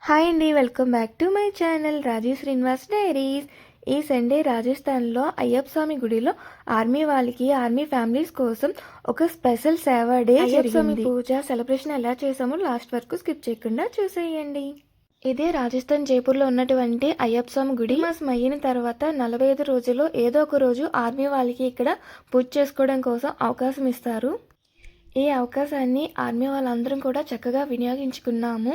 Hi అండి, welcome back to my channel Rajeev Srinivas diaries. ఈ Sunday రాజస్థాన్లో అయ్యప్ప స్వామి గుడిలో ఆర్మీ వాళ్ళకి, ఆర్మీ ఫ్యామిలీస్ కోసం ఒక స్పెషల్ సేవా డే అయ్యప్ప స్వామి పూజ సెలబ్రేషన్ ఎలా చేసామో లాస్ట్ వరకు స్కిప్ చేయకుండా చూసేయండి. ఇదే రాజస్థాన్ జైపూర్లో ఉన్నటువంటి అయ్యప్ప స్వామి గుడి. మాసం అయిన తర్వాత 45 రోజుల్లో ఏదో ఒక రోజు ఆర్మీ వాళ్ళకి ఇక్కడ పూజ చేసుకోవడం కోసం అవకాశం ఇస్తారు. ఈ అవకాశాన్ని ఆర్మీ వాళ్ళందరం కూడా చక్కగా వినియోగించుకున్నాము.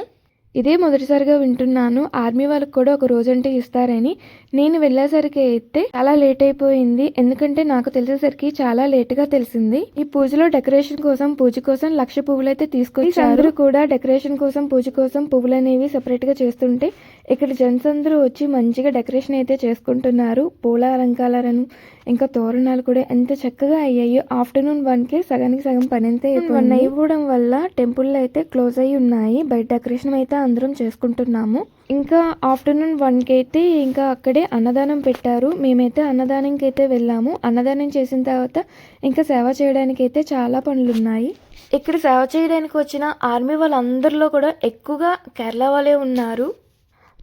ఇదే మొదటిసారిగా వింటున్నాను ఆర్మీ వాళ్ళకి కూడా ఒక రోజంటే ఇస్తారని. నేను వెళ్ళేసరికి అయితే చాలా లేట్ అయిపోయింది, ఎందుకంటే నాకు తెలిసేసరికి చాలా లేట్గా తెలిసింది. ఈ పూజలో డెకరేషన్ కోసం, పూజ కోసం 1,00,000 పువ్వులు అయితే తీసుకొచ్చారు. అందరూ కూడా డెకరేషన్ కోసం, పూజ కోసం పువ్వులు అనేవి సెపరేట్ గా చేస్తుంటే ఇక్కడ జెంట్స్ అందరూ వచ్చి మంచిగా డెకరేషన్ అయితే చేసుకుంటున్నారు. పూల అలంకారాలను ఇంకా తోరణాలు కూడా ఎంత చక్కగా అయ్యాయో. ఆఫ్టర్నూన్ 1కే సగానికి సగం పని అయితే అయిపోవడం వల్ల టెంపుల్ అయితే క్లోజ్ అయ్యి ఉన్నాయి. బయట డెకరేషన్ అయితే అందరం చేసుకుంటున్నాము. ఇంకా ఆఫ్టర్నూన్ 1కి అయితే ఇంకా అక్కడే అన్నదానం పెట్టారు. మేమైతే అన్నదానంకి అయితే వెళ్ళాము. అన్నదానం చేసిన తర్వాత ఇంకా సేవ చేయడానికి అయితే చాలా పనులు ఉన్నాయి. ఇక్కడ సేవ చేయడానికి వచ్చిన ఆర్మీ వాళ్ళందరిలో కూడా ఎక్కువగా కేరళ వాళ్ళే ఉన్నారు.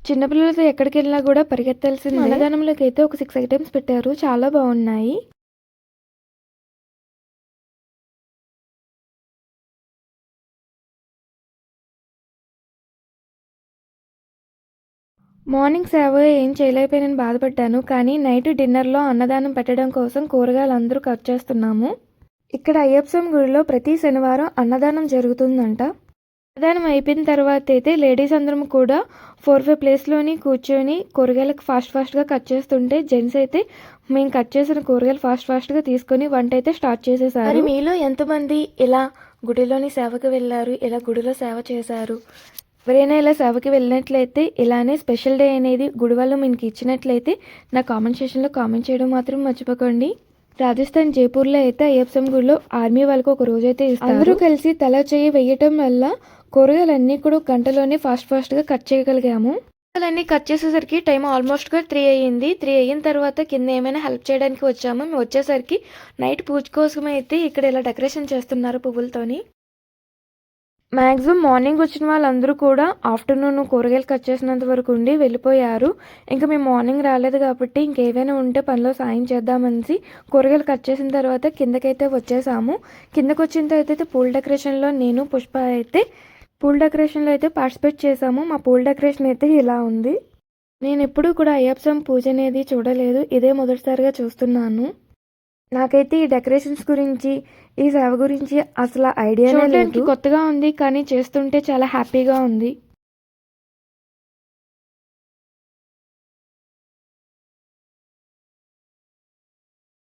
చిన్నపిల్లలతో ఎక్కడికి వెళ్ళినా కూడా పరిగెత్తాల్సింది. అన్నదానంలోకి అయితే ఒక 6 ఐటమ్స్ పెట్టారు, చాలా బాగున్నాయి. మార్నింగ్ సేవ ఏం చేయలేకపోయినని బాధపడ్డాను, కానీ నైట్ డిన్నర్లో అన్నదానం పెట్టడం కోసం కూరగాయలు అందరూ కట్ చేస్తున్నాము. ఇక్కడ అయ్యప్ప స్వామి గుడిలో ప్రతి శనివారం అన్నదానం జరుగుతుందంట. అన్నదానం అయిపోయిన తర్వాత అయితే లేడీస్ అందరం కూడా 4-5 ప్లేస్లోని కూర్చొని కూరగాయలకు ఫాస్ట్గా కట్ చేస్తుంటే జెంట్స్ అయితే మేము కట్ చేసిన కూరగాయలు ఫాస్ట్గా తీసుకొని వంట అయితే స్టార్ట్ చేసేసారు. మరి మీలో ఎంతమంది ఇలా గుడిలోని సేవకు వెళ్ళారు, ఇలా గుడిలో సేవ చేశారు? ఎవరైనా ఇలా సేవకి వెళ్ళినట్లయితే, ఇలానే స్పెషల్ డే అనేది గుడి వాళ్ళు మీకు ఇచ్చినట్లయితే నా కామెంట్ సెక్షన్లో కామెంట్ చేయడం మాత్రం మర్చిపోకండి. రాజస్థాన్ జైపూర్లో అయితే అయ్యప్ప స్వామి గుడిలో ఆర్మీ వాళ్ళకి ఒక రోజు అయితే ఇస్తారు. అందరూ కలిసి తల చేయి వేయటం వల్ల కూరగాయలన్నీ కూడా గంటలోనే ఫాస్ట్గా కట్ చేయగలిగాము. కూరగాయలన్నీ కట్ చేసేసరికి టైం ఆల్మోస్ట్గా 3 అయ్యింది. 3 అయిన తర్వాత కింద ఏమైనా హెల్ప్ చేయడానికి వచ్చాము. మేము వచ్చేసరికి నైట్ పూజ కోసం అయితే ఇక్కడ ఇలా డెకరేషన్ చేస్తున్నారు పువ్వులతోని. మ్యాక్సిమం మార్నింగ్ వచ్చిన వాళ్ళందరూ కూడా ఆఫ్టర్నూన్ కూరగాయలు కట్ చేసినంత వరకు ఉండి వెళ్ళిపోయారు. ఇంకా మేము మార్నింగ్ రాలేదు కాబట్టి ఇంకేమైనా ఉంటే పనిలో సాయం చేద్దామని కూరగాయలు కట్ చేసిన తర్వాత కిందకైతే వచ్చేసాము. కిందకు వచ్చిన తర్వాత అయితే పూల డెకరేషన్లో నేను పుష్ప అయితే పూల డెకరేషన్లో అయితే పార్టిసిపేట్ చేసాము. మా పూల డెకరేషన్ అయితే ఇలా ఉంది. నేను ఎప్పుడూ కూడా అయ్యప్ప స్వామి పూజ అనేది చూడలేదు, ఇదే మొదటిసారిగా చూస్తున్నాను. నాకైతే ఈ డెకరేషన్స్ గురించి, ఈ సేవ గురించి అసలు ఐడియానే లేదు. కొత్తగా ఉంది, కానీ చేస్తుంటే చాలా హ్యాపీగా ఉంది.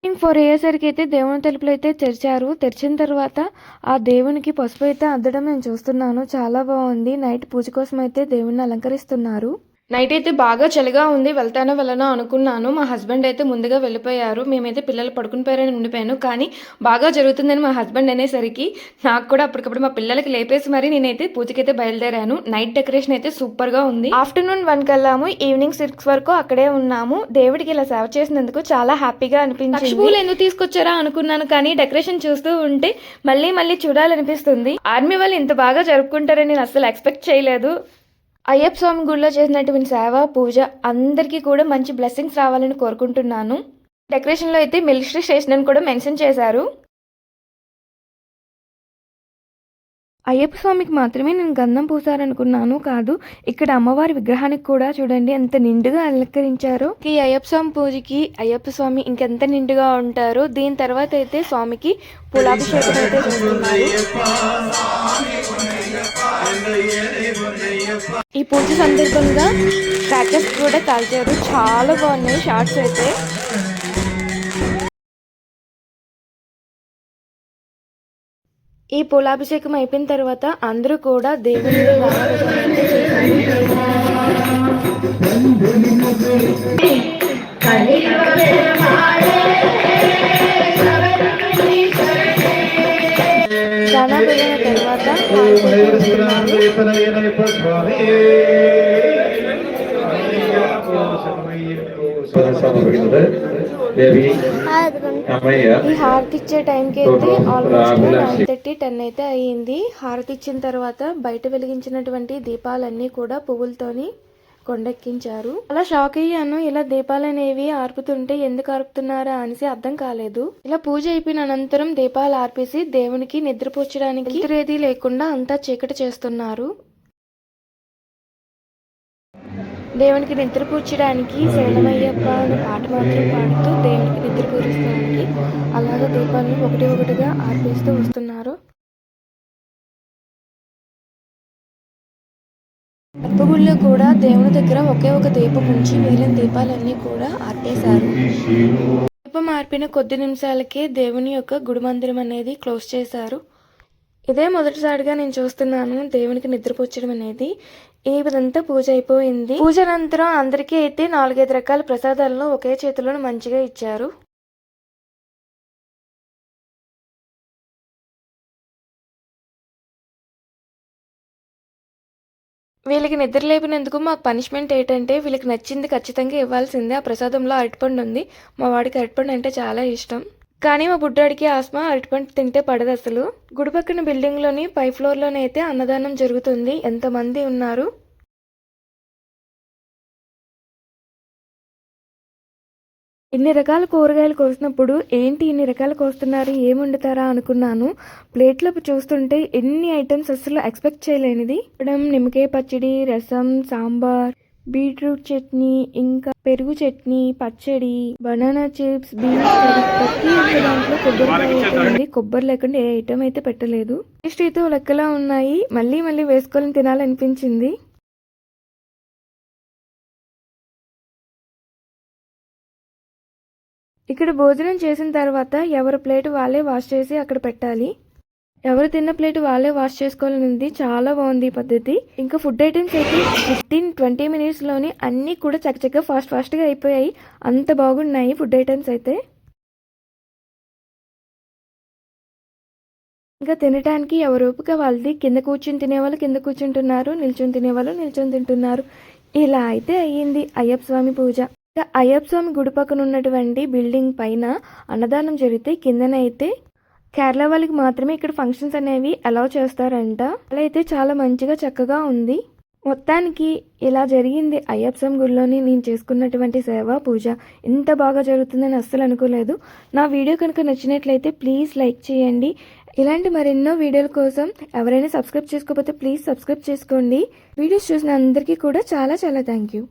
ఈవినింగ్ 4 అయ్యేసరికి అయితే దేవుని తలుపులు అయితే తెరిచారు. తెరిచిన తర్వాత ఆ దేవునికి పసుపు అయితే అద్దడం నేను చూస్తున్నాను. చాలా బాగుంది. నైట్ పూజ కోసం అయితే దేవుణ్ణి అలంకరిస్తున్నారు. నైట్ అయితే బాగా చలిగా ఉంది, వెళ్ళనో అనుకున్నాను. మా హస్బెండ్ అయితే ముందుగా వెళ్ళిపోయారు. మేమైతే పిల్లలు పడుకుని పోయారని ఉండిపోయాను, కానీ బాగా జరుగుతుందని మా హస్బెండ్ అనేసరికి నాకు కూడా అప్పటికప్పుడు మా పిల్లలకి లేపేసి మరి నేనైతే పూజకైతే బయలుదేరాను. నైట్ డెకరేషన్ అయితే సూపర్గా ఉంది. ఆఫ్టర్నూన్ 1కి వెళ్ళాము, ఈవినింగ్ 6 వరకు అక్కడే ఉన్నాము. దేవుడికి ఇలా సేవ చేసినందుకు చాలా హ్యాపీగా అనిపించింది. పూలు ఎందుకు తీసుకొచ్చారా అనుకున్నాను, కానీ డెకరేషన్ చూస్తూ ఉంటే మళ్ళీ చూడాలనిపిస్తుంది. ఆర్మీ వాళ్ళు ఇంత బాగా జరుపుకుంటారని నేను అసలు ఎక్స్పెక్ట్ చేయలేదు. అయ్యప్ప స్వామి గుడిలో చేసినటువంటి సేవ, పూజ అందరికీ కూడా మంచి బ్లెస్సింగ్స్ రావాలని కోరుకుంటున్నాను. డెకరేషన్లో అయితే మిలిటరీ స్టేషన్ అని కూడా మెన్షన్ చేశారు. అయ్యప్ప స్వామికి మాత్రమే నేను గంధం పూసారనుకున్నాను, కాదు, ఇక్కడ అమ్మవారి విగ్రహానికి కూడా చూడండి ఎంత నిండుగా అలంకరించారో. ఈ అయ్యప్ప స్వామి పూజకి అయ్యప్ప స్వామి ఇంకెంత నిండుగా ఉంటారో. దీని తర్వాత అయితే స్వామికి పూలాభిషేకం అయితే చేస్తున్నారు. ఈ పూజ సందర్భంగా క్రాకర్స్ కూడా కాల్చారు, చాలా బాగున్నాయి షార్ట్స్ అయితే. ఈ పూలాభిషేకం అయిపోయిన తర్వాత అందరూ కూడా దేవుని గానా వెళ్ళిన తర్వాత దేవి అమ్మయ్య ఈ హారతి ఇచ్చే టైంకి అయితే ఆల్మోస్ట్ 9:30 10 అయితే అయ్యింది. హారతి ఇచ్చిన తర్వాత బయట వెలిగించినటువంటి దీపాలన్నీ కూడా పువ్వులతోని కొండెక్కించారు. అలా షాక్ అయ్యాను. ఇలా దీపాలు అనేవి ఆర్పుతుంటే ఎందుకు ఆర్పుతున్నారా అనేసి అర్థం కాలేదు. ఇలా పూజ అయిపోయిన అనంతరం దీపాలు ఆర్పేసి దేవునికి నిద్రపోర్చడానికి ఏది లేకుండా అంతా చీకటి చేస్తున్నారు. దేవునికి నిద్ర పూడ్చడానికి శరణమయ్యప్ప అనే పాట మాత్రం పాడుతూ దేవునికి నిద్ర పూజించడానికి అలాగే దీపాలను ఒకటి ఒకటిగా ఆర్పేస్తూ వస్తున్నారు. గర్భగుడిలో కూడా దేవుని దగ్గర ఒకే ఒక దీపం ఉంచి మిగిలిన దీపాలన్నీ కూడా ఆర్పేశారు. దీపం ఆర్పిన కొద్ది నిమిషాలకే దేవుని యొక్క గుడి మందిరం అనేది క్లోజ్ చేశారు. ఇదే మొదటిసారిగా నేను చూస్తున్నాను దేవునికి నిద్రపుచ్చడం అనేది. ఈ విధంతా పూజ అయిపోయింది. పూజ అనంతరం అందరికీ అయితే 4-5 రకాల ప్రసాదాలను ఒకే చేతిలో మంచిగా ఇచ్చారు. వీళ్ళకి నిద్ర లేపినందుకు మాకు పనిష్మెంట్ ఏంటంటే వీళ్ళకి నచ్చింది ఖచ్చితంగా ఇవ్వాల్సిందే. ఆ ప్రసాదంలో అరటిపండు ఉంది. మా వాడికి అరటిపండు అంటే చాలా ఇష్టం. కానీ మా బుడ్డాడికి ఆస్మా, అరటిపండు తింటే పడదు అసలు. గుడి పక్కన బిల్డింగ్లోని పై ఫ్లోర్లోనైతే అన్నదానం జరుగుతుంది. ఎంతమంది ఉన్నారు. ఇన్ని రకాల కూరగాయలు కోసినప్పుడు ఏంటి ఇన్ని రకాలు కోస్తున్నారు, ఏం వండుతారా అనుకున్నాను. ప్లేట్లో చూస్తుంటే ఎన్ని ఐటమ్స్ అసలు ఎక్స్పెక్ట్ చేయలేనిది. నిమ్మకాయ పచ్చడి, రసం, సాంబార్, బీట్రూట్ చట్నీ, ఇంకా పెరుగు చట్నీ, పచ్చడి, బనానా చిప్స్, బీన్స్ కర్రీ, ప్రతి ఒక్క దాంట్లో కొబ్బరి కొబ్బరి లేకుండా ఏ ఐటమ్ అయితే పెట్టలేదు. టేస్ట్ అయితే లెక్కలా ఉన్నాయి. మళ్ళీ మళ్ళీ వేసుకొని తినాలనిపించింది. ఇక్కడ భోజనం చేసిన తర్వాత ఎవరి ప్లేట్ వాళ్ళే వాష్ చేసి అక్కడ పెట్టాలి. ఎవరు తిన్న ప్లేట్ వాళ్ళే వాష్ చేసుకోవాలనేది చాలా బాగుంది ఈ పద్ధతి. ఇంకా ఫుడ్ ఐటమ్స్ అయితే 15-20 మినిట్స్లోని అన్నీ కూడా చక్కచక్క ఫాస్ట్గా అయిపోయాయి. అంత బాగున్నాయి ఫుడ్ ఐటమ్స్ అయితే. ఇంకా తినడానికి ఎవరు ఓపిక వాళ్ళది. కింద కూర్చుని తినేవాళ్ళు కింద కూర్చుంటున్నారు, నిల్చొని తినేవాళ్ళు నిల్చొని తింటున్నారు. ఇలా అయితే అయ్యింది అయ్యప్ప స్వామి పూజ. అయ్యప్ప స్వామి గుడి పక్కన ఉన్నటువంటి బిల్డింగ్ పైన అన్నదానం జరిగితే కిందనైతే కేరళ వాళ్ళకి మాత్రమే ఇక్కడ ఫంక్షన్స్ అనేవి అలౌ చేస్తారంట. అలా అయితే చాలా మంచిగా చక్కగా ఉంది. మొత్తానికి ఇలా జరిగింది అయ్యప్ప స్వామి గుడిలోని నేను చేసుకున్నటువంటి సేవ పూజ. ఇంత బాగా జరుగుతుందని అస్సలు అనుకోలేదు. నా వీడియో కనుక నచ్చినట్లయితే ప్లీజ్ లైక్ చేయండి. ఇలాంటి మరెన్నో వీడియోల కోసం ఎవరైనా సబ్స్క్రైబ్ చేసుకోకపోతే ప్లీజ్ సబ్స్క్రైబ్ చేసుకోండి. వీడియోస్ చూసిన అందరికీ కూడా చాలా చాలా థ్యాంక్ యూ.